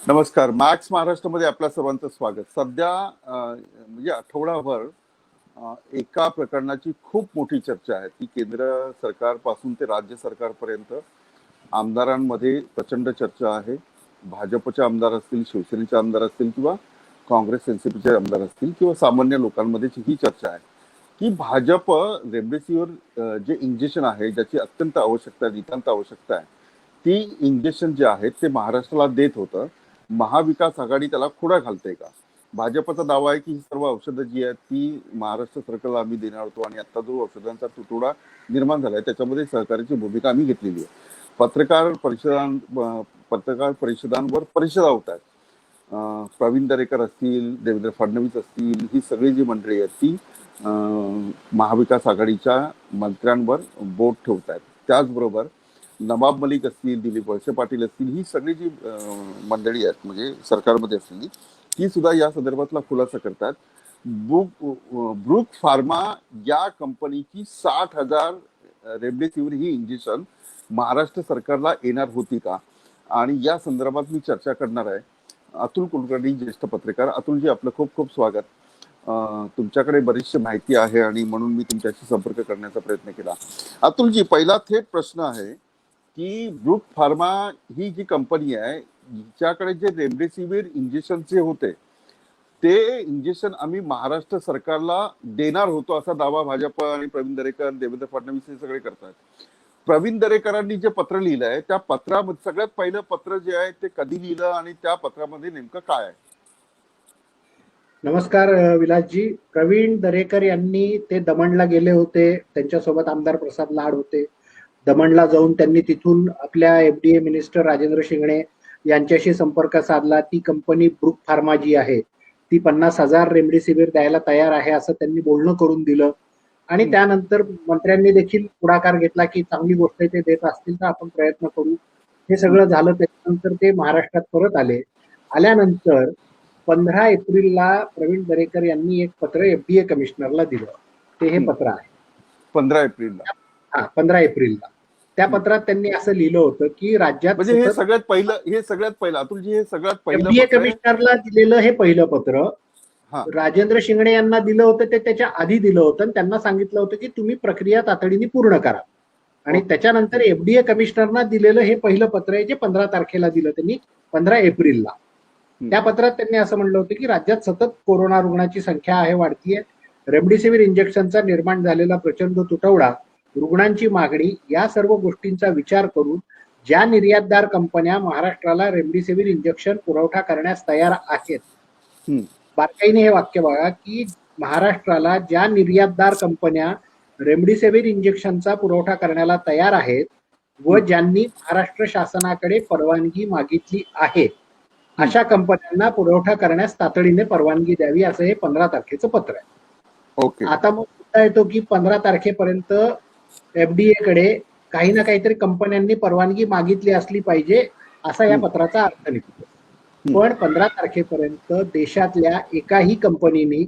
नमस्कार. मॅक्स महाराष्ट्रामध्ये आपल्या सर्वांचं स्वागत. सध्या म्हणजे आठवडाभर एका प्रकरणाची खूप मोठी चर्चा आहे. ती केंद्र सरकारपासून ते राज्य सरकारपर्यंत आमदारांमध्ये प्रचंड चर्चा आहे. भाजपचे आमदार असतील, शिवसेनेचे आमदार असतील किंवा काँग्रेस एनसीपीचे आमदार असतील किंवा सामान्य लोकांमध्ये ही चर्चा आहे की भाजप रेमडेसिवीर जे इंजेक्शन आहे, ज्याची अत्यंत आवश्यकता आहे, नितांत आवश्यकता आहे, ती इंजेक्शन जे आहेत ते महाराष्ट्राला देत होतं. महाविकास आघाडी त्याला खोडा घालते का? भाजपचा दावा आहे की ही सर्व औषधं जी आहेत ती महाराष्ट्र सरकारला आम्ही देणार होतो आणि आता जो औषधांचा तुटवडा निर्माण झालाय त्याच्यामध्ये सहकार्याची भूमिका आम्ही घेतलेली आहे. पत्रकार परिषदांवर परिषदा होत आहेत. प्रवीण दरेकर असतील, देवेंद्र फडणवीस असतील, ही सगळी जी मंडळी आहेत ती महाविकास आघाडीच्या मंत्र्यांवर बोट ठेवत आहेत. त्याचबरोबर नवाब मलिक असतील, दिलीप वळसे पाटील असतील, ही सगळी जी मंडळी आहेत म्हणजे सरकारमध्ये असलेली, ती सुद्धा या संदर्भातला खुलासा करतात. ब्रूक फार्मा या कंपनीची 60,000 रेमडेसिवीर ही इंजेक्शन महाराष्ट्र सरकारला येणार होती का? आणि या संदर्भात मी चर्चा करणार आहे. अतुल कुलकर्णी, ज्येष्ठ पत्रकार. अतुलजी, आपलं खूप खूप स्वागत. तुमच्याकडे बरीचशी माहिती आहे आणि म्हणून मी तुमच्याशी संपर्क करण्याचा प्रयत्न केला. अतुलजी, पहिला थेट प्रश्न आहे की ब्रूक फार्मा ही जी कंपनी आहे, हिच्याकडे जे रेमडेसिवीर इंजेक्शनचे होते ते इंजेक्शन आम्ही महाराष्ट्र सरकारला देणार होतो असा दावा भाजप आणि प्रवीण दरेकर, देवेंद्र फडणवीस हे सगळे करतात. प्रवीण दरेकरांनी जे पत्र लिहिलंय त्या पत्रामध्ये सगळ्यात पहिलं पत्र जे आहे ते कधी लिहिलं आणि त्या पत्रामध्ये नेमकं काय आहे? नमस्कार विलासजी. प्रवीण दरेकर यांनी ते दमणला गेले होते, त्यांच्यासोबत आमदार प्रसाद लाड होते. दमणला जाऊन त्यांनी तिथून आपल्या FDA मिनिस्टर राजेंद्र शिंगणे यांच्याशी संपर्क साधला. ती कंपनी ब्रूक फार्मा जी आहे ती 50,000 रेमडेसिवीर द्यायला तयार आहे असं त्यांनी बोलणं करून दिलं. आणि त्यानंतर मंत्र्यांनी देखील पुढाकार घेतला की चांगली गोष्ट आहे, ते देत असतील तर आपण प्रयत्न करू. हे सगळं झालं. त्याच्यानंतर ते महाराष्ट्रात परत आले. आल्यानंतर 15 एप्रिलला प्रवीण दरेकर यांनी एक पत्र FDA कमिशनरला दिलं. ते हे पत्र आहे. 15 एप्रिलला. 15 एप्रिलला. त्या पत्रात त्यांनी असं लिहिलं होतं की राज्यात म्हणजे हे सगळ्यात पहिलं अतुलजी, हे सगळ्यात पहिलं FDA कमिशनरला दिलेलं हे पहिलं पत्र. राजेंद्र शिंगणे यांना दिलं होतं ते त्याच्या आधी दिलं होतं आणि त्यांना सांगितलं होतं की तुम्ही प्रक्रिया तातडीने पूर्ण करा. आणि त्याच्यानंतर FDA कमिशनरना दिलेलं हे पहिलं पत्र आहे जे 15 तारखेला दिलं त्यांनी, 15 एप्रिलला. त्या पत्रात त्यांनी असं म्हणलं होतं की राज्यात सतत कोरोना रुग्णांची संख्या आहे, वाढतीये. रेमडेसिवीर इंजेक्शनचा निर्माण झालेला प्रचंड तुटवडा, रुग्णांची मागणी, या सर्व गोष्टींचा विचार करून ज्या निर्यातदार कंपन्या महाराष्ट्राला रेमडेसिवीर इंजेक्शन पुरवठा करण्यास तयार आहेत, बारकाईने हे वाक्य बघा, की महाराष्ट्राला ज्या निर्यातदार कंपन्या रेमडेसिवीर इंजेक्शनचा पुरवठा करण्याला तयार आहेत व ज्यांनी महाराष्ट्र शासनाकडे परवानगी मागितली आहे, अशा कंपन्यांना पुरवठा करण्यास तातडीने परवानगी द्यावी, असं हे 15 तारखेचं पत्र आहे. आता मग मुद्दा येतो की 15 तारखेपर्यंत FDA कडे काही ना काहीतरी कंपन्यांनी परवानगी मागितली असली पाहिजे असा या पत्राचा अर्थ निघतो. पण 15 तारखेपर्यंत देशातल्या एकाही कंपनीने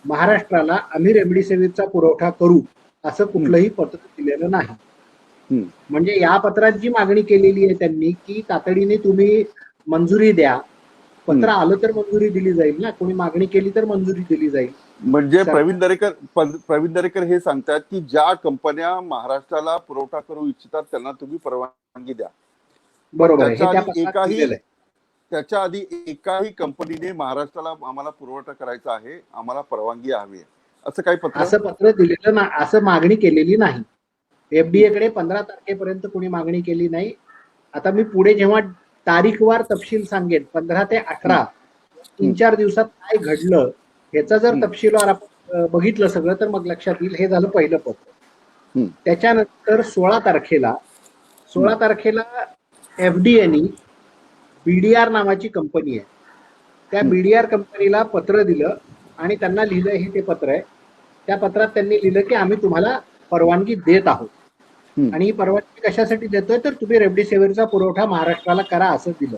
महाराष्ट्राला आम्ही रेमडेसिवीरचा पुरवठा करू असं कुठलंही पत्र दिलेलं नाही. म्हणजे या पत्रात जी मागणी केलेली आहे त्यांनी की तातडीने तुम्ही मंजुरी द्या, पत्र आलं तर मंजुरी दिली जाईल ना, कोणी मागणी केली तर मंजुरी दिली जाईल. म्हणजे प्रवीण दरेकर हे सांगतात की ज्या कंपन्या महाराष्ट्राला पुरवठा करू इच्छितात त्यांना तुम्ही परवानगी द्या. बरोबर. त्याच्या आधी एकाही कंपनीने महाराष्ट्राला आम्हाला पुरवठा करायचा आहे, आम्हाला परवानगी हवी आहे असं काही पत्र दिलेलं ना, असं मागणी केलेली नाही. FDA कडे 15 तारखेपर्यंत कोणी मागणी केली नाही. आता मी पुढे जेव्हा तारीखवार तपशील सांगेन, 15 ते 18 3-4 दिवसात काय घडलं ह्याचा जर तपशीलवार आपण बघितलं सगळं तर मग लक्षात येईल. हे झालं पहिलं पत्र. त्याच्यानंतर 16 तारखेला FDAने BDR नावाची कंपनी आहे, त्या BDR कंपनीला पत्र दिलं आणि त्यांना लिहिलं, हे ते पत्र आहे. त्या पत्रात त्यांनी लिहिलं की आम्ही तुम्हाला परवानगी देत आहोत. आणि ही परवानगी कशासाठी देतोय तर तुम्ही रेमडेसिवीरचा पुरवठा महाराष्ट्राला करा असं दिलं.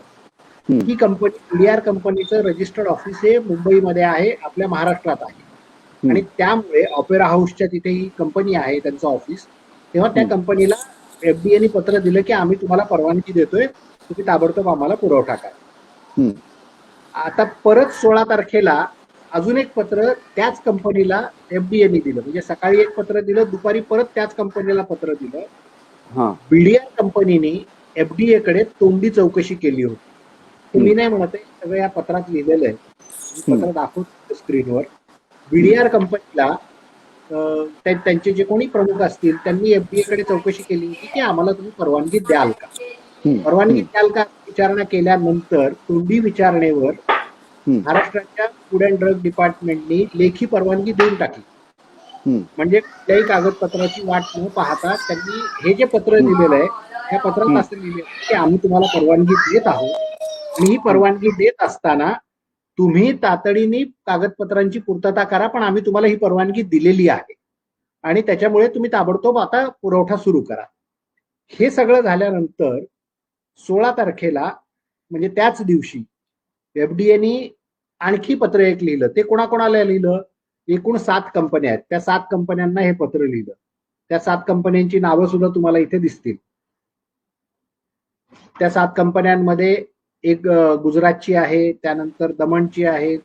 ही कंपनी BDR कंपनीचं रजिस्टर्ड ऑफिस हे मुंबईमध्ये आहे, आपल्या महाराष्ट्रात आहे. आणि त्यामुळे ऑपेरा हाऊसच्या तिथे ही कंपनी आहे त्यांचं ऑफिस. तेव्हा त्या कंपनीला FDAने पत्र दिलं की आम्ही तुम्हाला परवानगी देतोय, तुम्ही ताबडतोब आम्हाला पुरवठा करा. हम्म. आता परत 16 तारखेला अजून एक पत्र त्याच कंपनीला एफडीएने दिलं. म्हणजे सकाळी एक पत्र दिलं, दुपारी परत त्याच कंपनीला पत्र दिलं. हा. बीडीआर कंपनीने एफडीए कडे तोंडी चौकशी केली होती. हे मी नाही म्हणत आहे, सगळं या पत्रात लिहिलेलं आहे. मी पत्र दाखवतो स्क्रीनवर. बीडीआर कंपनीला त्यांचे जे कोणी प्रमुख असतील त्यांनी एफडीए कडे चौकशी केली होती की आम्हाला तुम्ही परवानगी द्याल का. परवानगी द्याल का विचारणा केल्यानंतर तोंडी विचारणेवर महाराष्ट्राच्या फूड अँड ड्रग डिपार्टमेंटनी लेखी परवानगी देऊन टाकली. म्हणजे कुठल्याही कागदपत्राची वाट न पाहता त्यांनी हे जे पत्र लिहिलेलं आहे त्या पत्रात असं लिहिलेलं आहे की आम्ही तुम्हाला परवानगी देत आहोत, आणि ही परवानगी देत असताना तुम्ही तातडीने कागदपत्रांची पूर्तता करा, पण आम्ही तुम्हाला ही परवानगी दिलेली आहे आणि त्याच्यामुळे तुम्ही ताबडतोब आता पुरवठा सुरू करा. हे सगळं झाल्यानंतर 16 तारखेला म्हणजे त्याच दिवशी एफडीएनी आणखी पत्र एक लिहिलं. ते कोणाकोणाला लिहिलं? एकूण 7 कंपन्या आहेत. त्या 7 कंपन्यांना हे पत्र लिहिलं. त्या 7 कंपन्यांची नावं सुद्धा तुम्हाला इथे दिसतील. त्या 7 कंपन्यांमध्ये एक गुजरातची आहे, त्यानंतर दमणची आहे,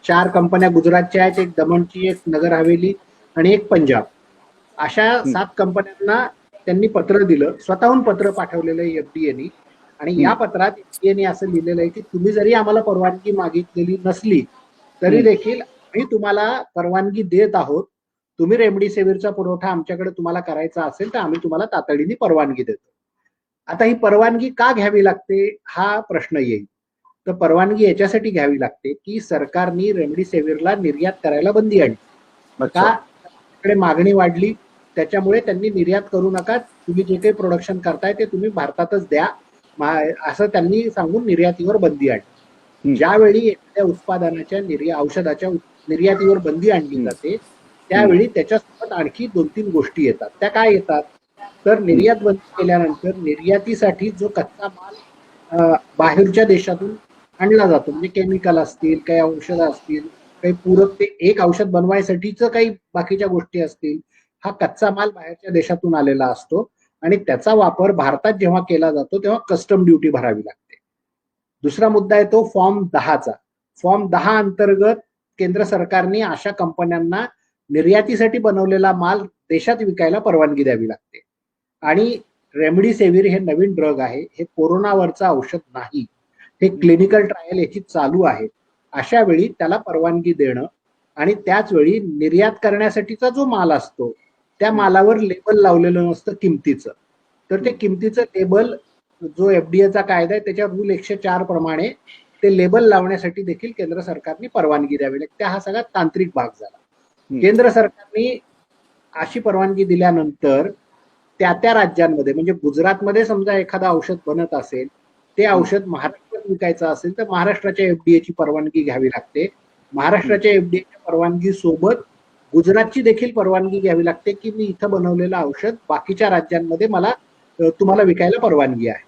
4 कंपन्या गुजरातच्या आहेत, एक दमणची, एक नगर हवेली आणि एक पंजाब. अशा 7 कंपन्यांना त्यांनी पत्र दिलं. स्वतःहून पत्र पाठवलेलं आहे एफडीएनी. आणि या पत्रात एफडीएने असं लिहिलेलं आहे की तुम्ही जरी आम्हाला परवानगी मागितलेली नसली तरी देखील आम्ही तुम्हाला परवानगी देत आहोत. तुम्ही रेमडेसिवीरचा पुरवठा आमच्याकडे तुम्हाला करायचा असेल तर आम्ही तुम्हाला तातडीने परवानगी देतो. आता ही परवानगी का घ्यावी लागते हा प्रश्न येईल. तर परवानगी याच्यासाठी घ्यावी लागते की सरकारने रेमडेसिवीरला निर्यात करायला बंदी आणली. का? मागणी वाढली, त्याच्यामुळे त्यांनी निर्यात करू नका, तुम्ही जे काही प्रोडक्शन करताय ते तुम्ही भारतातच द्या असं त्यांनी सांगून निर्यातीवर बंदी आणली. ज्यावेळी एखाद्या उत्पादनाच्या औषधाच्या निर्यातीवर बंदी आणली जाते त्यावेळी त्याच्यासोबत आणखी 2-3 गोष्टी येतात. त्या काय येतात? तर निर्यात बंदी केल्यानंतर निर्यातीसाठी जो कच्चा माल बाहेरच्या देशातून आणला जातो, म्हणजे केमिकल असतील, काही औषधं असतील, काही पूरक ते एक औषध बनवायसाठीच काही बाकीच्या गोष्टी असतील, हा कच्चा माल बाहेरच्या देशातून आलेला असतो आणि त्याचा वापर भारतात जेव्हा केला जातो तेव्हा कस्टम ड्युटी भरावी लागते. दुसरा मुद्दा आहे तो फॉर्म 10चा. फॉर्म 10 अंतर्गत केंद्र सरकारने अशा कंपन्यांना निर्यातीसाठी बनवलेला माल देशात विकायला परवानगी द्यावी लागते. आणि रेमडेसिवीर हे नवीन ड्रग आहे, हे कोरोनावरचं औषध नाही, हे क्लिनिकल ट्रायल याची चालू आहे. अशा वेळी त्याला परवानगी देणं आणि त्याच वेळी निर्यात करण्यासाठीचा जो माल असतो त्या मालावर लेबल लावलेलं नसतं किमतीचं. तर ते किमतीचं लेबल जो एफडीएचा कायदा आहे त्याच्या रूल 104 प्रमाणे ते लेबल लावण्यासाठी देखील केंद्र सरकारने परवानगी द्यावी लागते. हा सगळा तांत्रिक भाग झाला. केंद्र सरकारने अशी परवानगी दिल्यानंतर त्या राज्यांमध्ये, म्हणजे गुजरातमध्ये समजा एखादं औषध बनत असेल, ते औषध महाराष्ट्रात विकायचं असेल तर महाराष्ट्राच्या एफडीएची परवानगी घ्यावी लागते. महाराष्ट्राच्या एफडीएच्या परवानगी सोबत गुजरातची देखील परवानगी घ्यावी लागते की मी इथं बनवलेलं औषध बाकीच्या राज्यांमध्ये मला तुम्हाला विकायला परवानगी आहे.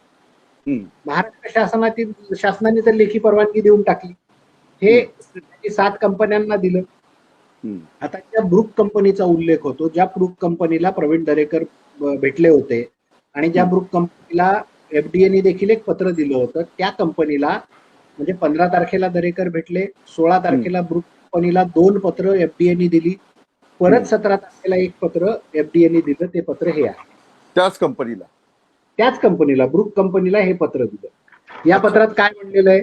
महाराष्ट्र शासनाने तर लेखी परवानगी देऊन टाकली. हे 7 कंपन्यांना दिलं. आता ज्या ब्रुक कंपनीचा उल्लेख होतो, ज्या ब्रुक कंपनीला प्रवीण दरेकर भेटले होते आणि ज्या ब्रुक कंपनीला एफडीएने देखील एक पत्र दिलं होतं, त्या कंपनीला म्हणजे 15 तारखेला दरेकर भेटले, 16 तारखेला ब्रुक कंपनीला 2 पत्र एफडीएने दिली, परत 17 तारखेला एक पत्र एफडीएने दिलं. ते पत्र हे आहे. त्याच कंपनीला ब्रुक कंपनीला हे पत्र दिलं. या पत्रात काय म्हणलेलं आहे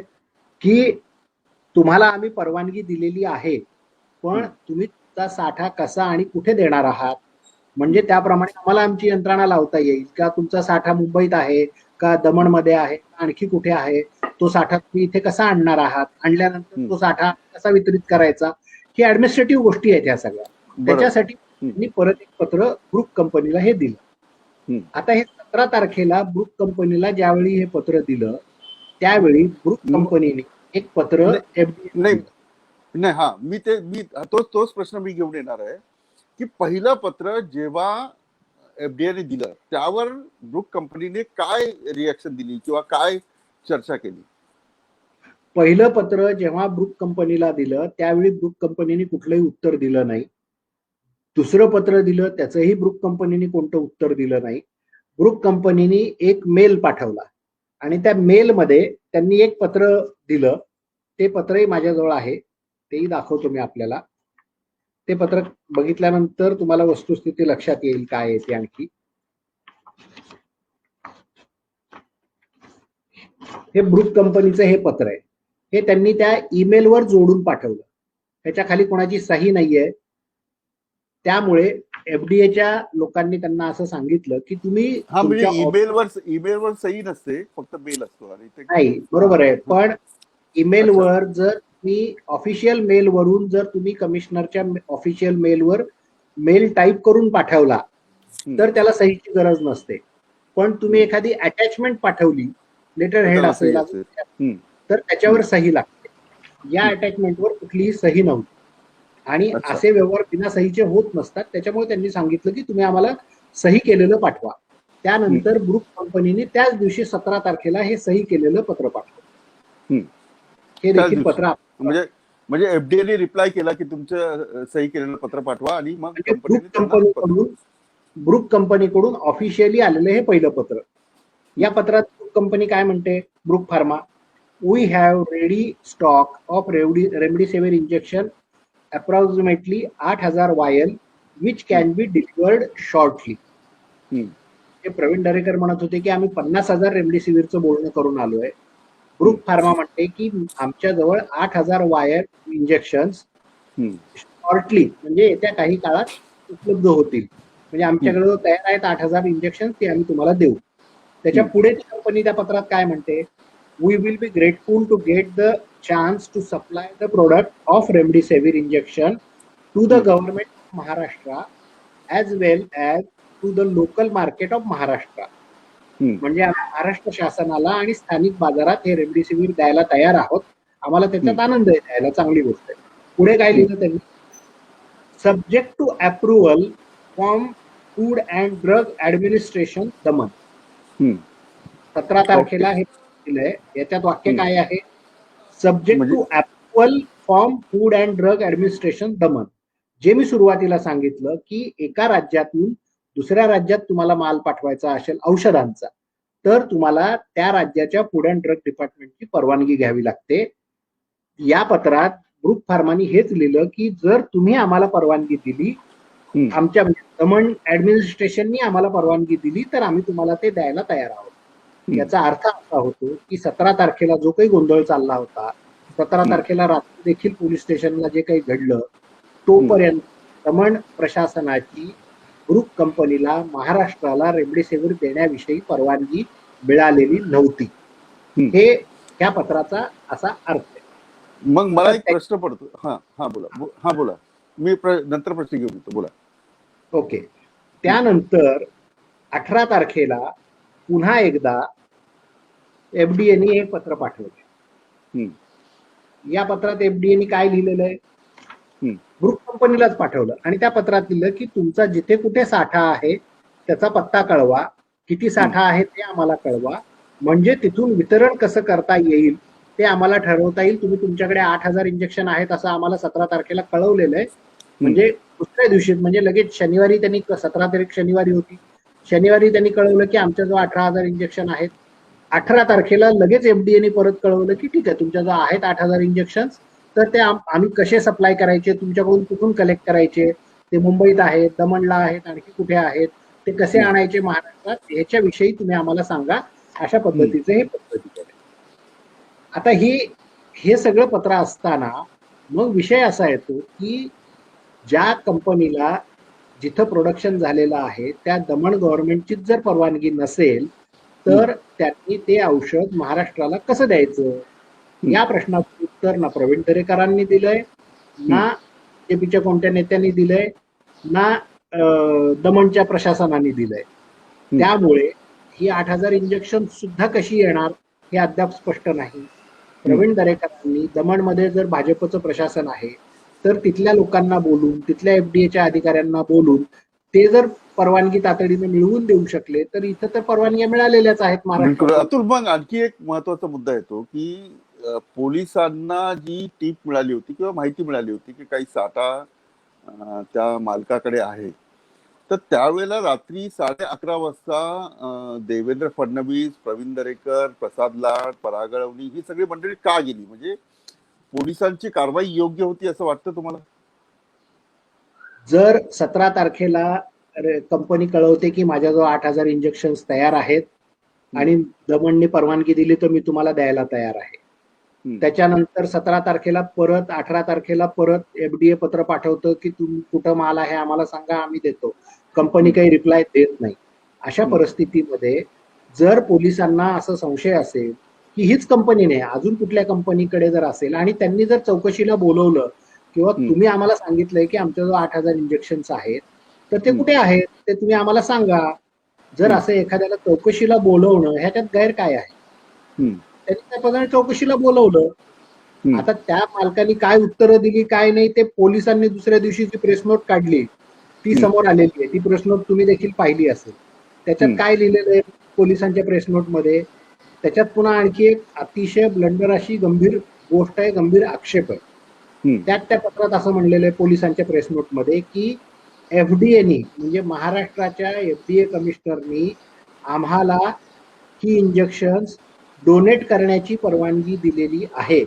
की तुम्हाला आम्ही परवानगी दिलेली आहे, पण तुम्ही तुमचा साठा कसा आणि कुठे देणार आहात, म्हणजे त्याप्रमाणे आम्हाला आमची यंत्रणा लावता येईल का. तुमचा साठा मुंबईत आहे का, दमणमध्ये आहे, आणखी कुठे आहे, तो साठा तुम्ही इथे कसा आणणार आहात, आणल्यानंतर तो साठा कसा वितरित करायचा, ही ऍडमिनिस्ट्रेटिव्ह गोष्टी आहेत ह्या सगळ्या. त्याच्यासाठी मी परत एक पत्र ब्रुक कंपनीला हे दिलं. आता हे 17 तारखेला ब्रुक कंपनीला ज्यावेळी हे पत्र दिलं त्यावेळी ब्रुक कंपनीने एक पत्र नाही हा मी तोच प्रश्न मी घेऊन येणार आहे की पहिलं पत्र जेव्हा एफडीएने दिलं त्यावर ब्रुक कंपनीने काय रिएक्शन दिली किंवा काय चर्चा केली? पहिलं पत्र जेव्हा ब्रुक कंपनीला दिलं त्यावेळी ब्रुक कंपनीने कुठलंही उत्तर दिलं नाही. दुसरं पत्र दिलं त्याचंही ब्रुक कंपनीने कोणतं उत्तर दिलं नाही. ब्रुक कंपनीने एक मेल पाठवला आणि त्या मेलमध्ये त्यांनी एक पत्र दिलं. ते पत्रही माझ्याजवळ आहे, तेही दाखवतो मी आपल्याला. ते पत्र बघितल्यानंतर तुम्हाला वस्तुस्थिती लक्षात येईल काय आहे ते. आणखी हे ब्रुक कंपनीचं हे पत्र आहे. हे त्यांनी त्या ईमेलवर जोडून पाठवलं. त्याच्या खाली कोणाची सही नाहीये. त्यामुळे एफडीएच्या लोकांनी त्यांना असं सांगितलं की तुम्ही म्हणजे ईमेलवर सही नसते, फक्त मेल असतो. आणि ते नाही, बरोबर आहे. पण ईमेलवर जर तुम्ही ऑफिशियल मेलवरून जर तुम्ही कमिशनरच्या ऑफिशियल मेलवर मेल टाईप करून पाठवला तर त्याला सहीची गरज नसते. पण तुम्ही एखादी अटॅचमेंट पाठवली, लेटर हेड असेल तर त्याच्यावर सही लागते. या अटॅचमेंटवर कुठलीही सही नव्हती आणि असे व्यवहार बिना सहीचे होत नसतात. त्याच्यामुळे त्यांनी सांगितलं की तुम्ही आम्हाला सही केलेलं पाठवा. त्यानंतर ब्रुक कंपनीने त्याच दिवशी 17 तारखेला हे सही केलेलं पत्र पाठवलं. हे देखील पत्र म्हणजे एफडीएने रिप्लाय केला की तुमचं सही केलेलं पत्र पाठवा आणि मग ब्रुक कंपनीकडून ऑफिशियली आलेलं हे पहिलं पत्र. या पत्रात ब्रुक कंपनी काय म्हणते? Bruck pharma, we have ready stock of remdesivir injection approximately 8,000 vial which can be delivered shortly. Pravin Darekar म्हणत होते की आम्ही 50,000 रेमडेसिवीरचं बोलणं करून आलोय. ब्रुक फार्मा म्हणते की आमच्याजवळ 8,000 वायर इंजेक्शन शॉर्टली म्हणजे येत्या काही काळात उपलब्ध होतील. म्हणजे आमच्याकडे तयार आहेत 8,000 इंजेक्शन, ते आम्ही तुम्हाला देऊ. त्याच्या पुढे कंपनी त्या पत्रात काय म्हणते? We will be grateful to get the chance to supply the product of remdesivir injection to the government of Maharashtra as well as to the local market of Maharashtra. म्हणजे आम्ही महाराष्ट्र शासनाला आणि स्थानिक बाजारात हे रेमडेसिवीर द्यायला तयार आहोत. आम्हाला त्याच्यात आनंद आहे, द्यायला चांगली गोष्ट आहे. पुढे काय लिहिलं त्यांनी? Subject to approval from food and drug administration Daman. 17 तारखेला हे दिलंय. याच्यात वाक्य काय आहे? Subject to approval from food and drug administration Daman. जे मी सुरुवातीला सांगितलं की एका राज्यातून दुसऱ्या राज्यात तुम्हाला माल पाठवायचा असेल औषधांचा, तर तुम्हाला त्या राज्याच्या फूड अँड ड्रग डिपार्टमेंटची परवानगी घ्यावी लागते. या पत्रात ब्रुक फार्मानी हेच लिहिलं की जर तुम्ही आम्हाला परवानगी दिली, आमच्या दमन ऍडमिनिस्ट्रेशननी आम्हाला परवानगी दिली, तर आम्ही तुम्हाला ते द्यायला तयार आहोत. याचा अर्थ असा होतो की 17 तारखेला जो काही गोंधळ चालला होता, 17 तारखेला रात्री देखील पोलीस स्टेशनला जे काही घडलं, तोपर्यंत दमन प्रशासनाची ब्रुक कंपनीला महाराष्ट्राला रेमडेसिवीर देण्याविषयी परवानगी मिळालेली नव्हती. हे त्या पत्राचा असा अर्थ आहे. मग मला एक प्रश्न पडतो. बोला. मी नंतर प्रश्न घेऊन येतो. बोला. ओके. त्यानंतर 18 तारखेला पुन्हा एकदा एफडीएने हे पत्र पाठवले. या पत्रात एफडीएने काय लिहिलेलं आहे? ब्रुक कंपनीलाच पाठवलं आणि त्या पत्रात लिहिलं की तुमचा जिथे कुठे साठा आहे त्याचा पत्ता कळवा, किती साठा आहे ते आम्हाला कळवा, म्हणजे तिथून वितरण कसं करता येईल ते आम्हाला ठरवता येईल. तुम्ही तुमच्याकडे 8,000 इंजेक्शन आहेत असं आम्हाला 17 तारखेला कळवलेलं आहे. म्हणजे दुसऱ्या दिवशी म्हणजे लगेच शनिवारी त्यांनी, 17 तारीख शनिवारी होती, शनिवारी त्यांनी कळवलं की आमच्याजवळ 18,000 इंजेक्शन आहेत. 18 तारखेला लगेच एफडीएने परत कळवलं की ठीक आहे, तुमच्याजवळ आहेत 8,000 इंजेक्शन, तर ते आम्ही कसे सप्लाय करायचे, तुमच्याकडून कुठून कलेक्ट करायचे, ते मुंबईत आहेत, दमणला आहेत, आणखी कुठे आहेत, ते कसे आणायचे महाराष्ट्रात, ह्याच्याविषयी तुम्ही आम्हाला सांगा. अशा पद्धतीचे हे पत्र दिलेलं आहे. आता हे सगळं पत्र असताना मग विषय असा येतो की ज्या कंपनीला जिथं प्रोडक्शन झालेलं आहे त्या दमण गव्हर्नमेंटचीच जर परवानगी नसेल तर त्यांनी ते औषध महाराष्ट्राला कसं द्यायचं, या प्रश्नाचं उत्तर ना प्रवीण दरेकरांनी दिलंय, ना बीजेपीच्या कोणत्या नेत्यांनी दिलंय, ना दमणच्या प्रशासनाने दिलंय. त्यामुळे ही 8,000 इंजेक्शन सुद्धा कशी येणार हे अद्याप स्पष्ट नाही. प्रवीण दरेकरांनी दमणमध्ये जर भाजपचं प्रशासन आहे तर तिथल्या लोकांना बोलून, तिथल्या एफडीएच्या अधिकाऱ्यांना बोलून ते जर परवानगी तातडीने मिळवून देऊ शकले तर इथं तर परवानग्या मिळालेल्याच आहेत महाराष्ट्रात. अतुल, मग आणखी एक महत्वाचा मुद्दा येतो की पोलिसांना जी टीप मिळाली होती किंवा माहिती मिळाली होती की काही साठा त्या मालकाकडे आहे, तर त्यावेळेला रात्री 11:30 वाजता देवेंद्र फडणवीस, प्रवीण दरेकर, प्रसाद लाड, पराग अळवणी ही सगळी मंडळी का गेली? म्हणजे पोलिसांची कारवाई योग्य होती असं वाटतं तुम्हाला? जर 17 तारखेला कंपनी कळवते की माझ्याजवळ 8,000 इंजेक्शन्स तयार आहेत आणि दमनने परवानगी दिली तर मी तुम्हाला द्यायला तयार आहे. त्याच्यानंतर 17 तारखेला परत 18 तारखेला परत एफडीए पत्र पाठवतं की तुम्ही कुठं माल आहे आम्हाला सांगा, आम्ही देतो. कंपनी काही रिप्लाय देत नाही. अशा परिस्थितीमध्ये जर पोलिसांना असं संशय असेल की हीच कंपनी नाही, अजून कुठल्या कंपनीकडे जर असेल आणि त्यांनी जर चौकशीला बोलवलं किंवा तुम्ही आम्हाला सांगितलंय की आमच्याजवळ 8,000 इंजेक्शन्स आहेत, तर ते कुठे आहेत ते तुम्ही आम्हाला सांगा. जर असं एखाद्याला चौकशीला बोलवणं ह्याच्यात गैर काय आहे? त्यांनी त्या पदाने चौकशीला बोलवलं. आता त्या मालकांनी काय उत्तरं दिली काय नाही ते पोलिसांनी दुसऱ्या दिवशी जी प्रेस नोट काढली ती समोर आलेली आहे. ती प्रेस नोट तुम्ही देखील पाहिली असेल. त्याच्यात काय लिहिलेलं आहे पोलिसांच्या प्रेस नोट मध्ये? त्याच्यात पुन्हा आणखी एक अतिशय ब्लंडर अशी गंभीर गोष्ट आहे, गंभीर आक्षेप आहे. त्यात त्या पत्रात असं म्हणलेलं आहे पोलिसांच्या प्रेस नोट मध्ये की एफडीएनी म्हणजे महाराष्ट्राच्या एफडीए कमिशनरनी आम्हाला ही इंजेक्शन्स डोनेट करण्याची परवानगी दिलेली आहे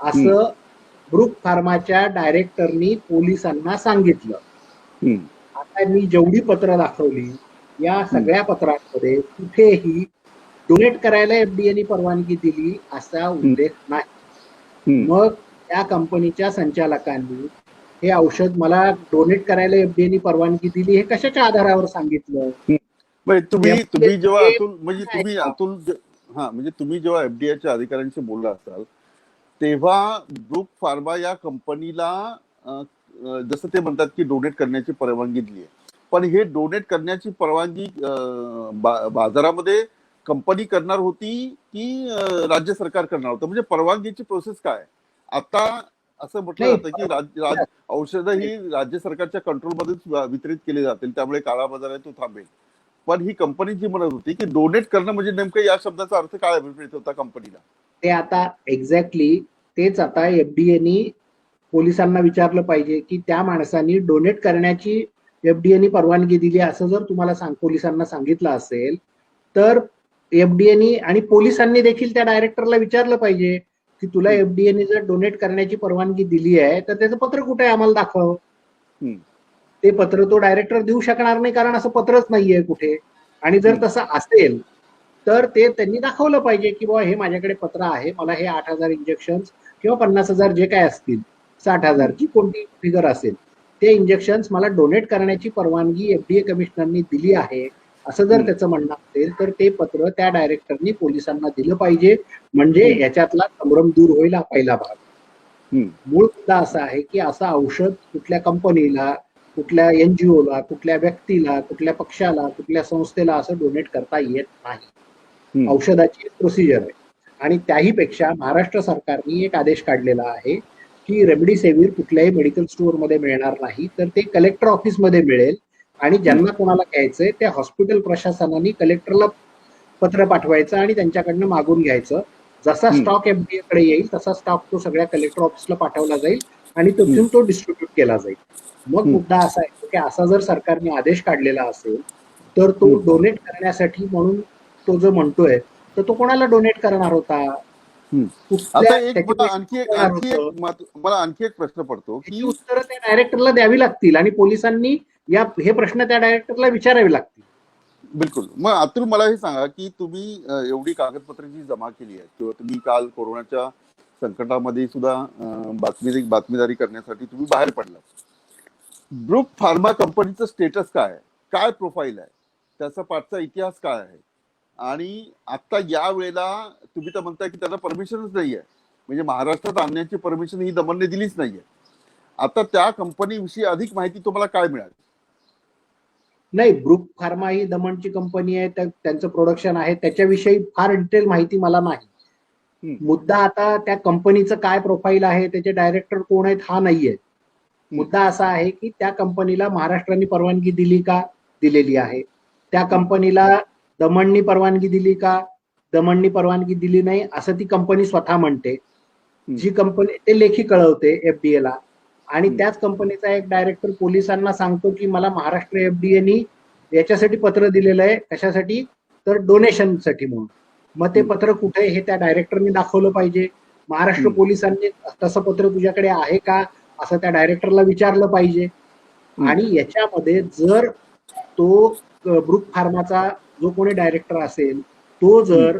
असं ब्रुक फार्माच्या डायरेक्टरनी पोलिसांना सांगितलं. आता मी जेवढी पत्र दाखवली या सगळ्या पत्रांमध्ये कुठेही डोनेट करायला एफडीएनी परवानगी दिली असा उल्लेख नाही. मग त्या कंपनीच्या संचालकांनी हे औषध मला डोनेट करायला एफडीएनी परवानगी दिली हे कशाच्या आधारावर सांगितलं? तुम्ही जेव्हा तुम्ही जेव्हा एफडीआयच्या अधिकाऱ्यांशी बोलला असाल तेव्हा ब्रुक फार्मा या कंपनीला जसं ते म्हणतात की डोनेट करण्याची परवानगी दिली आहे, पण हे डोनेट करण्याची परवानगी बाजारामध्ये कंपनी करणार होती की राज्य सरकार करणार होतं? म्हणजे परवानगीची प्रोसेस काय? आता असं म्हटलं जातं की औषधं ही राज्य सरकारच्या कंट्रोलमध्ये वितरित केली जातील, त्यामुळे काळा बाजार आहे तो थांबेल. पण ही कंपनी जी म्हणत होती की डोनेट करणं म्हणजे नेमकं या शब्दाचा अर्थ काय अभिप्रेत होता कंपनीला? ते आता एक्झॅक्टली तेच आता एफडीएनी पोलिसांना विचारलं पाहिजे की त्या माणसांनी डोनेट करण्याची एफडीएनी परवानगी दिली असं जर तुम्हाला पोलिसांना सांगितलं असेल तर एफडीएनी आणि पोलिसांनी देखील त्या डायरेक्टरला विचारलं पाहिजे की तुला एफडीएनी जर डोनेट करण्याची परवानगी दिली आहे तर त्याचं पत्र कुठे आहे आम्हाला दाखव. ते पत्र तो डायरेक्टर देऊ शकणार नाही कारण असं पत्रच नाहीये कुठे. आणि जर तसं असेल तर ते त्यांनी दाखवलं पाहिजे की बाबा हे माझ्याकडे पत्र आहे, मला हे 8,000 इंजेक्शन्स किंवा 50,000 जे काय असतील, 60,000 जी कोणती फिगर असेल ते इंजेक्शन्स मला डोनेट करण्याची परवानगी एफडीए कमिशनरनी दिली आहे असं जर त्याचं म्हणणं असेल तर ते पत्र त्या डायरेक्टरनी पोलिसांना दिलं पाहिजे. म्हणजे याच्यातला संभ्रम दूर होईल हा पहिला भाग. मूळ मुद्दा असा आहे की असं औषध कुठल्या कंपनीला, कुठल्या एनजीओला, कुठल्या व्यक्तीला, कुठल्या पक्षाला, कुठल्या संस्थेला असं डोनेट करता येत नाही. औषधाची प्रोसिजर आहे. आणि त्याही पेक्षा महाराष्ट्र सरकारने एक आदेश काढलेला आहे की रेमडेसिवीर कुठल्याही मेडिकल स्टोअर मध्ये मिळणार नाही, तर ते कलेक्टर ऑफिसमध्ये मिळेल. आणि ज्यांना कोणाला घ्यायचंय त्या हॉस्पिटल प्रशासनाने कलेक्टरला पत्र पाठवायचं आणि त्यांच्याकडनं मागून घ्यायचं. जसा स्टॉक एफडीए कडे येईल तसा स्टॉक तो सगळ्या कलेक्टर ऑफिसला पाठवला जाईल आणि तिथून तो डिस्ट्रीब्यूट केला जाईल. मग मुद्दा असा आहे की असा जर सरकारने आदेश काढलेला असेल तर तो डोनेट करण्यासाठी म्हणून तो जो म्हणतोय तर तो कोणाला डोनेट करणार होता? आता मला आणखी एक प्रश्न पडतो की उत्तरं त्या डायरेक्टरला द्यावी लागतील आणि पोलिसांनी हे प्रश्न त्या डायरेक्टरला विचारावे लागतील. बिलकुल. मग अतुल मला हे सांगा की तुम्ही एवढी कागदपत्र जी जमा केली आहे किंवा तुम्ही काल कोरोनाच्या संकटामध्ये सुद्धा बातमीदारी करण्यासाठी तुम्ही बाहेर पडला, ब्रुक फार्मा कंपनीचं स्टेटस काय आहे, काय प्रोफाईल आहे, त्याचा पाठचा इतिहास काय आहे? आणि आता या वेळेला तुम्ही तर म्हणताय की त्यांना परमिशनच नाहीये, म्हणजे महाराष्ट्रात आणण्याची परमिशन ही दमनने दिलीच नाहीये. आता त्या कंपनीविषयी अधिक माहिती तुम्हाला काय मिळाली? नाही, ब्रुक फार्मा ही दमनची कंपनी आहे, त्यांचं प्रोडक्शन आहे, त्याच्याविषयी फार डिटेल माहिती मला नाही. मुद्दा आता त्या कंपनीचं काय प्रोफाईल आहे, त्याचे डायरेक्टर कोण आहेत हा नाहीये. मुद्दा असा आहे की त्या कंपनीला महाराष्ट्राने परवानगी दिली का? दिलेली आहे. त्या कंपनीला दमननी परवानगी दिली का? दमननी परवानगी दिली नाही असं ती कंपनी स्वतः म्हणते. जी कंपनी ते लेखी कळवते एफडीए ला. आणि त्याच कंपनीचा एक डायरेक्टर पोलिसांना सांगतो की मला महाराष्ट्र एफडीएनी याच्यासाठी पत्र दिलेलं आहे, कशासाठी, तर डोनेशनसाठी म्हणून. मग ते पत्र कुठे हे त्या डायरेक्टरनी दाखवलं पाहिजे. महाराष्ट्र पोलिसांनी तसं पत्र तुझ्याकडे आहे का असं त्या डायरेक्टरला विचारलं पाहिजे. आणि याच्यामध्ये जर तो ब्रुक फार्माचा जो कोणी डायरेक्टर असेल तो जर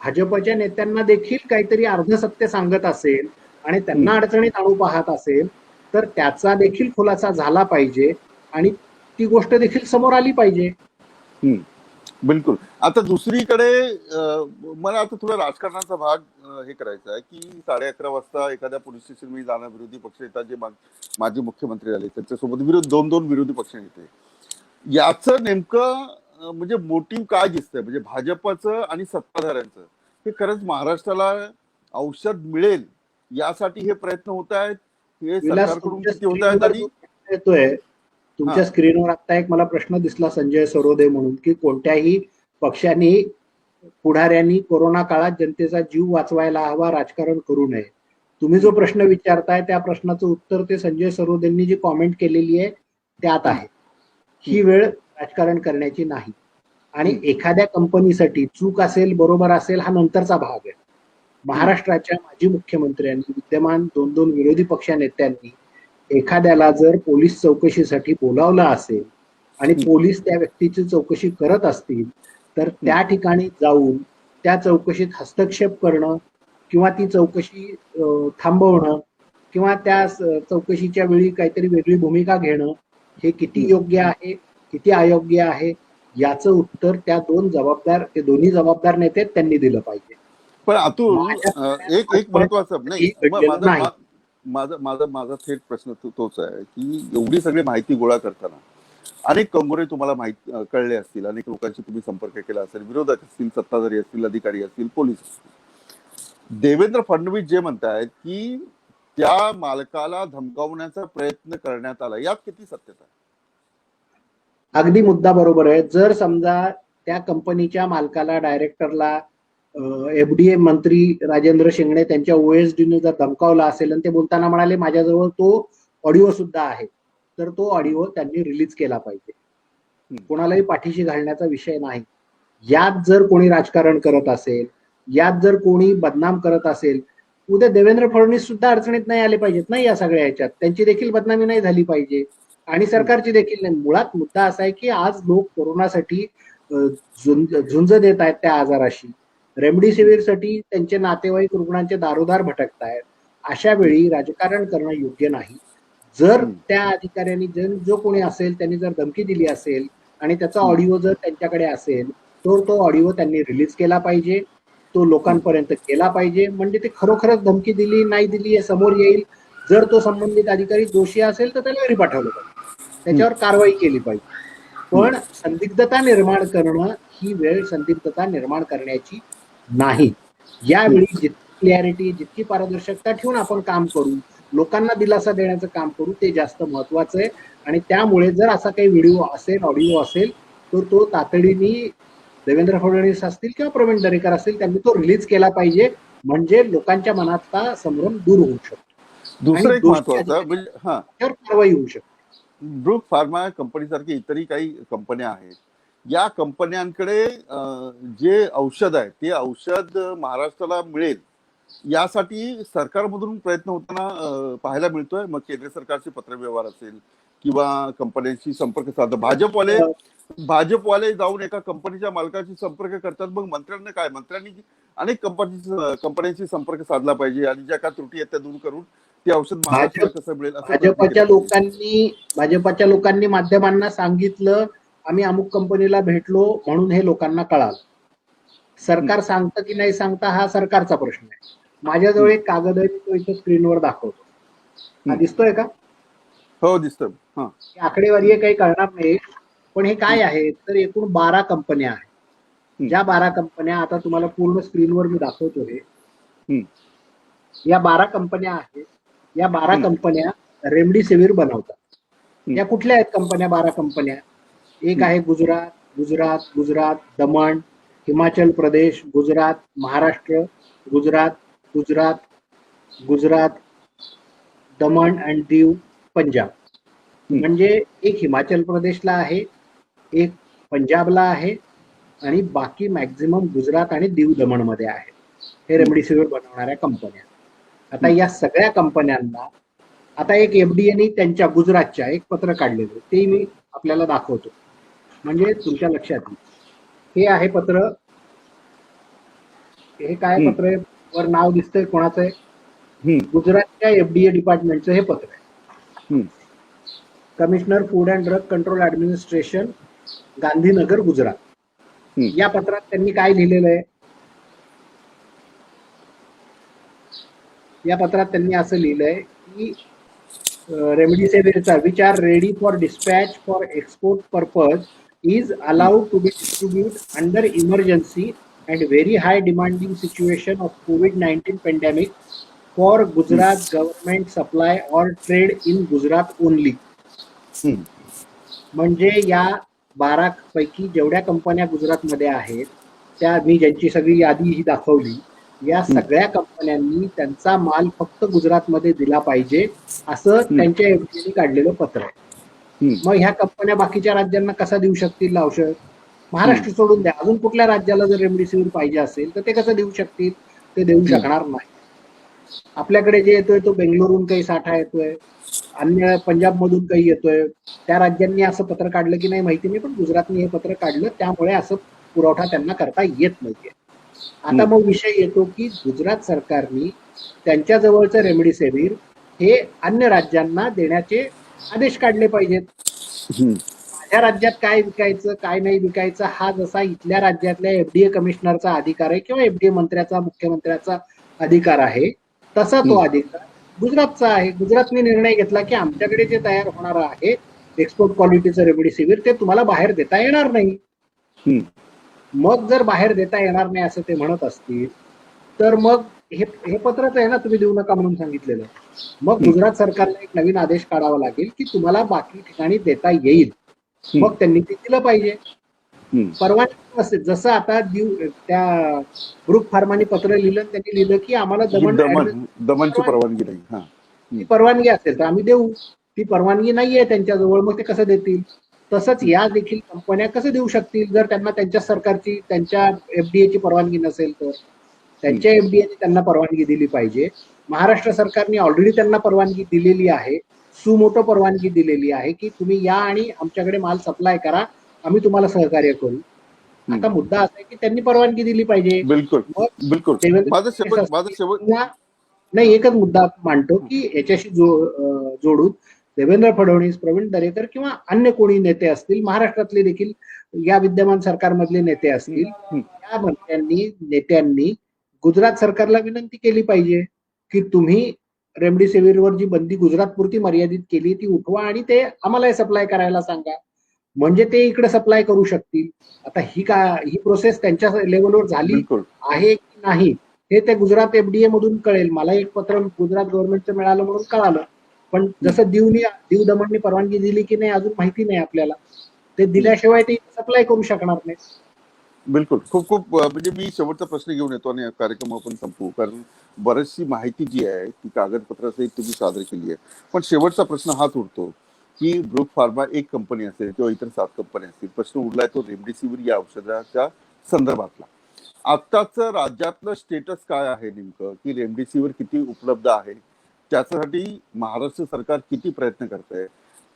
भाजपच्या नेत्यांना देखील काहीतरी अर्धसत्य सांगत असेल आणि त्यांना अडचणीत आणू पाहत असेल तर त्याचा देखील खुलासा झाला पाहिजे आणि ती गोष्ट देखील समोर आली पाहिजे. बिलकुल. आता दुसरीकडे मला आता थोडा राजकारणाचा भाग हे करायचा आहे की 11:30 वाजता एखाद्या पोलीस स्टेशनमध्ये जाणं, विरोधी पक्षनेता जे माजी मुख्यमंत्री झाले त्यांच्यासोबत दोन विरोधी पक्षनेते, याचं नेमकं म्हणजे मोटिव्ह काय दिसतंय, म्हणजे भाजपचं आणि सत्ताधाऱ्यांचं, हे खरंच महाराष्ट्राला औषध मिळेल यासाठी हे प्रयत्न होत आहेत, हे सरकारकडून किती होत आहेत? आणि येतोय तुमच्या स्क्रीनवर आता एक मला प्रश्न दिसला संजय सरोदे म्हणून की कोणत्याही पक्षांनी पुढाऱ्यांनी कोरोना काळात जनतेचा जीव वाचवायला हवा, राजकारण करू नये. तुम्ही जो प्रश्न विचारताय त्या प्रश्नाचं उत्तर ते संजय सरोदेंनी जी कॉमेंट केलेली आहे त्यात आहे. ही वेळ राजकारण करण्याची नाही. आणि एखाद्या कंपनीसाठी चूक असेल बरोबर असेल हा नंतरचा भाग आहे. महाराष्ट्राच्या माजी मुख्यमंत्र्यांनी, विद्यमान दोन विरोधी पक्ष नेत्यांनी एखाद्याला जर पोलीस चौकशीसाठी बोलावलं असेल आणि पोलीस त्या व्यक्तीची चौकशी करत असतील तर त्या ठिकाणी जाऊन त्या चौकशीत हस्तक्षेप करणं किंवा ती चौकशी थांबवणं किंवा त्या चौकशीच्या वेळी काहीतरी वेगळी भूमिका घेणं हे किती योग्य आहे, किती अयोग्य आहे, याचं उत्तर त्या दोन्ही जबाबदार नेते त्यांनी दिलं पाहिजे. पण अतुल, एक महत्वाचं नाही, माझा थेट प्रश्न तोच आहे की एवढी सगळी माहिती गोळा करताना अनेक कंगोरे तुम्हाला कळले असतील, अनेक लोकांशी तुम्ही संपर्क केला असेल, विरोधक असतील, सत्ताधारी असतील, अधिकारी असतील, पोलीस असतील. देवेंद्र फडणवीस जे म्हणतायत की त्या मालकाला धमकावण्याचा प्रयत्न करण्यात आला, यात किती सत्यता आहे? अगदी मुद्दा बरोबर आहे. जर समजा त्या कंपनीच्या मालकाला, डायरेक्टरला एफडीए मंत्री राजेंद्र शिंगणे त्यांच्या ओएसडीने जर धमकावला असेल आणि ते बोलताना म्हणाले माझ्याजवळ तो ऑडिओ सुद्धा आहे, तर तो ऑडिओ त्यांनी रिलीज केला पाहिजे. कोणालाही पाठीशी घालण्याचा विषय नाही. यात जर कोणी राजकारण करत असेल, यात जर कोणी बदनाम करत असेल, उद्या देवेंद्र फडणवीस सुद्धा अडचणीत नाही आले पाहिजेत नाही या सगळ्या ह्याच्यात, त्यांची देखील बदनामी नाही झाली पाहिजे आणि सरकारची देखील नाही. मुळात मुद्दा असा आहे की आज लोक कोरोनासाठी झुंज देत आहेत त्या आजाराशी, रेमडेसिवीरसाठी त्यांचे नातेवाईक रुग्णांचे दारोदार भटकतायत. अशा वेळी राजकारण करणं योग्य नाही. जर त्या अधिकाऱ्यांनी जो कोणी असेल त्यांनी जर धमकी दिली असेल आणि त्याचा ऑडिओ जर त्यांच्याकडे असेल तर तो ऑडिओ त्यांनी रिलीज केला पाहिजे, तो लोकांपर्यंत केला पाहिजे. म्हणजे ते खरोखरच धमकी दिली नाही दिली हे समोर येईल. जर तो संबंधित अधिकारी दोषी असेल तर त्याला घरी पाठवलं पाहिजे, त्याच्यावर कारवाई केली पाहिजे. पण संदिग्धता निर्माण करणं ही वेळ संदिग्धता निर्माण करण्याची नाही. यावेळी जितकी क्लॅरिटी, जितकी पारदर्शकता ठेवून आपण काम करू, लोकांना दिलासा देण्याचं काम करू, ते जास्त महत्वाचं आहे. आणि त्यामुळे जर असा काही व्हिडिओ असेल, ऑडिओ असेल तर तो तातडीने देवेंद्र फडणवीस असतील किंवा प्रवीण दरेकर असतील त्यांनी तो रिलीज केला पाहिजे, म्हणजे लोकांच्या मनातला संभ्रम दूर होऊ शकतो. दुसरं एक महत्वाचं म्हणजे कारवाई होऊ शकते. ब्रुक फार्मा कंपनीसारखी इतरही काही कंपन्या आहेत, या कंपन्यांकडे जे औषध आहे ते औषध महाराष्ट्राला मिळेल यासाठी सरकारमधून प्रयत्न होताना पाहायला मिळतोय. मग केंद्र सरकारचे पत्रव्यवहार असेल किंवा कंपन्यांशी संपर्क साधतात, भाजपवाले जाऊन एका कंपनीच्या मालकाशी संपर्क करतात. मग मंत्र्यांना काय, मंत्र्यांनी अनेक कंपन्यांशी संपर्क साधला पाहिजे आणि ज्या काही त्रुटी आहेत त्या दूर करून ते औषध महाराष्ट्राला कसं मिळेल. भाजपच्या लोकांनी माध्यमांना सांगितलं आम्ही अमुक कंपनीला भेटलो म्हणून हे लोकांना कळालं. सरकार सांगतं की नाही सांगता हा सरकारचा प्रश्न आहे. माझ्याजवळ एक कागद आहे, तो इथं स्क्रीनवर दाखवतो. हा दिसतोय का? हो दिसतोय. आकडेवारी काही कळणार नाही, पण हे काय आहे तर एकूण 12 कंपन्या आहेत. ज्या 12 कंपन्या आता तुम्हाला पूर्ण स्क्रीनवर मी दाखवतो हे, या 12 कंपन्या आहेत. या 12 कंपन्या रेमडेसिवीर बनवतात. या कुठल्या आहेत कंपन्या? 12 कंपन्या. एक आहे गुजरात, दमण, हिमाचल प्रदेश, गुजरात, महाराष्ट्र, गुजरात, दमण अँड दीव, पंजाब. म्हणजे एक हिमाचल प्रदेशला आहे, एक पंजाबला आहे आणि बाकी मॅक्झिमम गुजरात आणि दीव दमण मध्ये आहे हे रेमडेसिवीर बनवणाऱ्या कंपन्या. आता या सगळ्या कंपन्यांना आता एक एफडीएने त्यांच्या गुजरातच्या एक पत्र काढलेलं ते मी आपल्याला दाखवतो म्हणजे तुमच्या लक्षात येईल. हे आहे पत्र. हे काय पत्र आहे? वर नाव दिसतंय कोणाचं आहे? गुजरातच्या एफडीए डिपार्टमेंटचं हे पत्र आहे. Commissioner food and drug control administration, Gandhinagar, Gujarat. या पत्रात त्यांनी काय लिहिलेलं आहे? या पत्रात त्यांनी असं लिहिलंय की रेमडेसिवीरचा which are ready for dispatch for export purpose is allowed to be distribute under emergency and very high demanding situation of COVID-19 pandemic for Gujarat government supply or trade in Gujarat only. म्हणजे या 12 पैकी जेवढ्या कंपन्या गुजरातमध्ये आहेत त्या मी ज्यांची सगळी यादी ही दाखवली, या सगळ्या कंपन्यांनी त्यांचा माल फक्त गुजरातमध्ये दिला पाहिजे असं त्यांच्या एफडीएने काढलेलं पत्र आहे. मग ह्या कंपन्या बाकीच्या राज्यांना कसा देऊ शकतील औषध? महाराष्ट्र सोडून द्या, अजून कुठल्या राज्याला जर रेमडेसिवीर पाहिजे असेल तर ते कसं देऊ शकतील? ते देऊ शकणार नाही. आपल्याकडे जे येतोय तो बेंगलोरून काही साठा येतोय, अन्य पंजाब मधून काही येतोय. त्या राज्यांनी असं पत्र काढलं की नाही माहिती नाही, पण गुजरातने हे पत्र काढलं त्यामुळे असं पुरवठा त्यांना करता येत नाहीये. आता मग विषय येतो की गुजरात सरकारने त्यांच्या जवळचं रेमडेसिवीर हे अन्य राज्यांना देण्याचे आदेश काढले पाहिजेत. माझ्या राज्यात काय विकायचं काय नाही विकायचं हा जसा इथल्या राज्यातल्या एफडीए कमिशनरचा अधिकार आहे किंवा एफडीए मंत्र्याचा, मुख्यमंत्र्याचा अधिकार आहे, तसा तो अधिकार गुजरातचा आहे. गुजरातने निर्णय घेतला की आमच्याकडे जे तयार होणार आहे एक्सपोर्ट क्वालिटीचं रेमडेसिवीर ते तुम्हाला बाहेर देता येणार नाही. मग जर बाहेर देता येणार नाही असं ते म्हणत असतील तर मग हे पत्रच आहे ना तुम्ही देऊ नका म्हणून सांगितलेलं. मग गुजरात सरकारला एक नवीन आदेश काढावा लागेल की तुम्हाला बाकी ठिकाणी देता येईल. मग त्यांनी ते दिलं पाहिजे. परवानगी असेल जसं आता त्या ग्रुप फार्माने पत्र लिहिलं, त्यांनी लिहिलं की आम्हाला दमनची परवानगी नाही. ती परवानगी असेल तर आम्ही देऊ. ती परवानगी नाहीये त्यांच्याजवळ, मग ते कसं देतील? तसंच या देखील कंपन्या कसं देऊ शकतील जर त्यांना त्यांच्या सरकारची, त्यांच्या एफडीएची परवानगी नसेल तर? त्यांच्या एफडीएने त्यांना परवानगी दिली पाहिजे. महाराष्ट्र सरकारने ऑलरेडी त्यांना परवानगी दिलेली आहे, सुमोटो परवानगी दिलेली आहे की तुम्ही या आणि आमच्याकडे माल सप्लाय करा, आम्ही तुम्हाला सहकार्य करू. आता मुद्दा असा आहे की त्यांनी परवानगी दिली पाहिजे. बिलकुल बिलकुल. नाही, एकच मुद्दा मांडतो की याच्याशी जोडून देवेंद्र फडणवीस, प्रवीण दरेकर किंवा अन्य कोणी नेते असतील, महाराष्ट्रातले देखील या विद्यमान सरकारमधले नेते असतील, या मंत्र्यांनी, नेत्यांनी गुजरात सरकारला विनंती केली पाहिजे की तुम्ही रेमडेसिवीरवर जी बंदी गुजरात पुरती मर्यादित केली ती उठवा आणि ते आम्हाला सप्लाय करायला सांगा, म्हणजे ते इकडे सप्लाय करू शकतील. आता ही प्रोसेस त्यांच्या लेवलवर झाली आहे की नाही हे ते गुजरात एफडीए मधून कळेल. मला एक पत्र गुजरात गव्हर्नमेंटचं मिळालं म्हणून कळालं, पण जसं दीव दमणने परवानगी दिली की नाही अजून माहिती नाही आपल्याला. ते दिल्याशिवाय ते सप्लाय करू शकणार नाही. बिलकुल. खूप खूप म्हणजे मी शेवटचा प्रश्न घेऊन येतो आणि कार्यक्रम आपण संपवू, कारण बरीचशी माहिती जी आहे ती कागदपत्रासहित तुम्ही सादर केली आहे. पण शेवटचा प्रश्न हाच उरतो की ब्रूक फार्मा एक कंपनी असेल किंवा इतर 7 कंपन्या असतील, प्रश्न उरलाय तो रेमडेसिवीर या औषधाच्या संदर्भातला. आत्ताच राज्यातलं स्टेटस काय आहे नेमकं, की रेमडेसिवीर किती उपलब्ध आहे, त्याच्यासाठी महाराष्ट्र सरकार किती प्रयत्न करत आहे,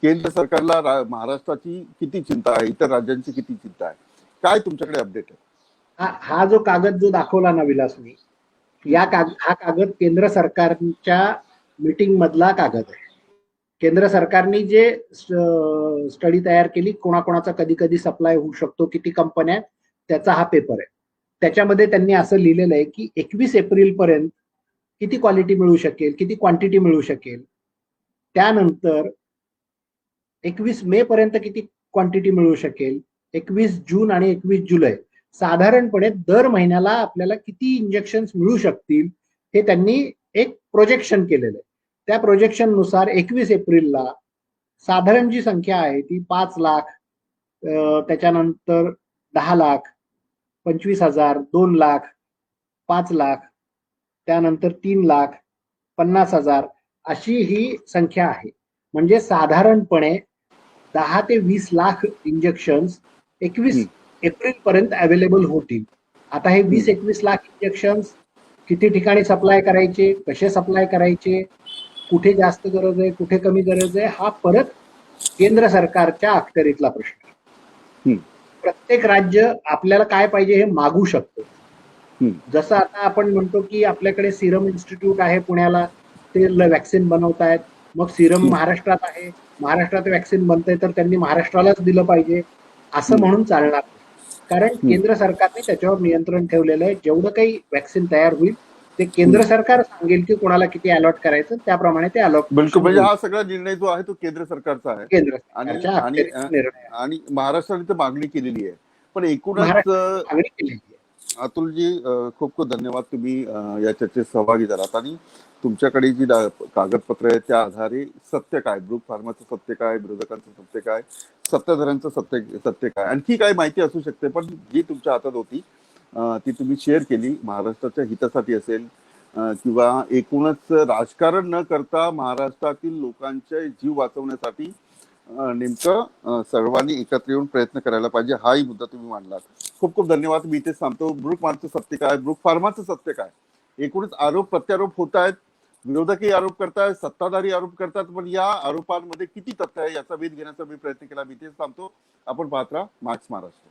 केंद्र सरकारला महाराष्ट्राची किती चिंता आहे, इतर राज्यांची किती चिंता आहे, काय तुमच्याकडे अपडेट आहे? हा जो कागद जो दाखवला ना विलासनी, हा कागद केंद्र सरकारच्या मीटिंग मधला कागद आहे. केंद्र सरकारने जे स्टडी तयार केली, कोणाकोणाचा कधी कधी सप्लाय होऊ शकतो, किती कंपन्या, त्याचा हा पेपर आहे. त्याच्यामध्ये त्यांनी असं लिहिलेलं आहे की 21 एप्रिल पर्यंत किती क्वालिटी मिळू शकेल, किती क्वांटिटी मिळू शकेल, त्यानंतर 21 मे पर्यंत किती क्वांटिटी मिळू शकेल, 21 जून आणि 21 जुलै साधारणपणे दर महिन्याला आपल्याला किती इंजेक्शन्स मिळू शकतील हे त्यांनी एक प्रोजेक्शन केलेलं आहे. त्या प्रोजेक्शन नुसार 21 एप्रिलला साधारण जी संख्या आहे ती 5 लाख, त्याच्यानंतर 10 लाख, 25,000, 2 लाख, 5 लाख, त्यानंतर 3 लाख, 50,000 अशी ही संख्या आहे. म्हणजे साधारणपणे 10 ते 20 लाख इंजेक्शन्स 21 एप्रिल पर्यंत अवेलेबल होतील. आता हे 20-21 लाख इंजेक्शन्स किती ठिकाणी सप्लाय करायचे, कसे सप्लाय करायचे, कुठे जास्त गरज आहे, कुठे कमी गरज आहे, हा परत केंद्र सरकारच्या अखत्यारीतला प्रश्न आहे. प्रत्येक राज्य आपल्याला काय पाहिजे हे मागू शकतो. जसं आता आपण म्हणतो की आपल्याकडे सिरम इन्स्टिट्यूट आहे पुण्याला, ते वॅक्सिन बनवतायत. मग सिरम महाराष्ट्रात आहे, महाराष्ट्रात वॅक्सिन बनतंय तर त्यांनी महाराष्ट्रालाच दिलं पाहिजे असं म्हणून चालणार नाही. कारण केंद्र सरकारने त्याच्यावर नियंत्रण ठेवलेलं आहे. जेवढं काही वॅक्सिन तयार होईल ते केंद्र सरकार सांगेल की कोणाला किती अलॉट करायचं, त्याप्रमाणे ते अलॉट. बिलकुल, म्हणजे हा सगळा निर्णय जो आहे तो केंद्र सरकारचा आहे केंद्र आणि सरकारच्या आणि अखत्यारीचा निर्णय आहे. आणि महाराष्ट्राने तर मागणी केलेली आहे. पण एकूणच महाराष्ट्राने मागणी केलेली आहे. अतुलजी, खूप खूप धन्यवाद. तुम्ही या चर्चेत सहभागी झालात आणि तुमच्याकडे जी कागदपत्र आहेत त्या आधारे सत्य काय, ब्रूक फार्माचं सत्य काय, विरोधकांचं सत्य काय, सत्ताधाऱ्यांचं सत्य काय, आणखी काय माहिती असू शकते, पण जी तुमच्या हातात होती ती तुम्ही शेअर केली. महाराष्ट्राच्या हितासाठी असेल किंवा एकूणच राजकारण न करता महाराष्ट्रातील लोकांचे जीव वाचवण्यासाठी नेमकं सर्वांनी एकत्र येऊन प्रयत्न करायला पाहिजे, हाही मुद्दा तुम्ही मांडलात. खूप खूप धन्यवाद. मी इथेच सांगतो. ब्रूक फार्मचं सत्य काय, ब्रूक फार्माचं सत्य काय, एकूणच आरोप प्रत्यारोप होत आहेत, विरोधकही आरोप करतायत, सत्ताधारी आरोप करतात, पण या आरोपांमध्ये किती तथ्य आहे याचा वेध घेण्याचा मी प्रयत्न केला. मी इथेच थांबतो. आपण पाहत राहा मॅक्स महाराष्ट्र.